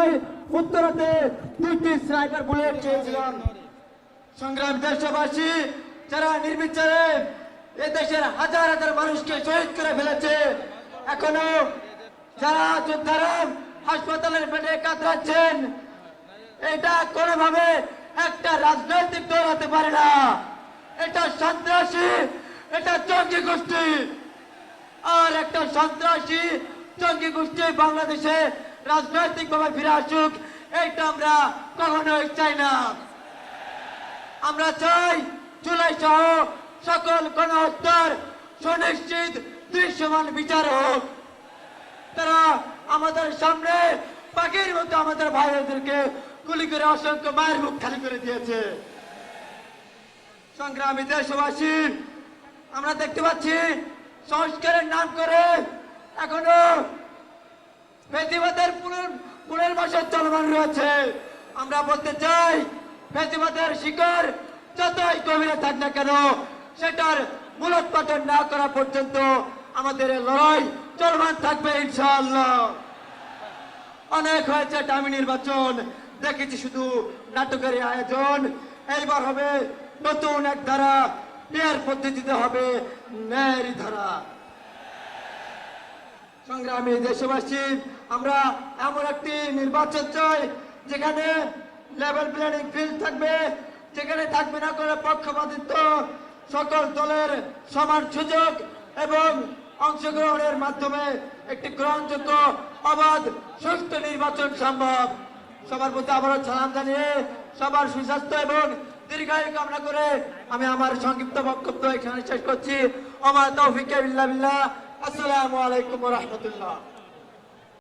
সময় উত্তরাতে 2টি sniper bullet চেয়েছিলাম। সংগ্রাম দেশবাসী, যারা নির্বিচারে এ দেশের হাজার হাজার মানুষকে শহীদ করে ফেলেছে, এখনো যারা যোদ্ধারা হাসপাতালের বেডে কাতরাচ্ছেন, এটা কোনোভাবে একটা রাজনৈতিক দল হতে পারে না। এটা সন্ত্রাসী, এটা জঙ্গি গোষ্ঠী। আর একটা সন্ত্রাসী জঙ্গি গোষ্ঠী বাংলাদেশে রাজনৈতিকভাবে ফিরে আসুক, এইটা আমরা কখনোই চাই না। আমরা চাই জুলাই সহ সকল গণহত্যার সুনিশ্চিত দৃশ্যমান বিচার হোক। তারা আমাদের সামনে পাখির মতো আমাদের ভাইদেরকে গুলি করে অসংখ্য মায়ের মুখ খালি করে দিয়েছে। সংগ্রামী দেশবাসী, আমরা দেখতে পাচ্ছি সংস্কারের নাম করে এখনো ফ্যাসিবাদের পুনর্বাসন চলমান রয়েছে। আমরা বলতে চাই, ফ্যাসিবাদের শিকড় যতই গভীরে থাক না কেন, সেটার মূলোৎপাটন না করা পর্যন্ত আমাদের লড়াই চলমান থাকবে ইনশাআল্লাহ। অনেক হয়েছে ডামি নির্বাচন, দেখেছি শুধু নাটকের আয়োজন। এইবার হবে নতুন এক ধারা, ন্যায়ের পদ্ধতিতে হবে ন্যায়েরই ধারা। সংগ্রামী দেশবাসী, আমরা এমন একটি নির্বাচন চাই যেখানে লেভেল প্লেইং ফিল্ড থাকবে, যেখানে থাকবে না করে পক্ষপাতিত্ব, সকল দলের সমান সুযোগ এবং অংশগ্রহণের মাধ্যমে একটি গ্রহণযোগ্য, অবাধ, সুষ্ঠু নির্বাচন সম্ভব। সবার প্রতি আবারও সালাম জানিয়ে সবার সুস্বাস্থ্য এবং দীর্ঘায়ু কামনা করে আমি আমার সংক্ষিপ্ত বক্তব্য এখানে শেষ করছি। ওমা তৌফিক ইল্লা বিল্লাহ। আসসালামু আলাইকুম ওয়া রাহমাতুল্লাহ।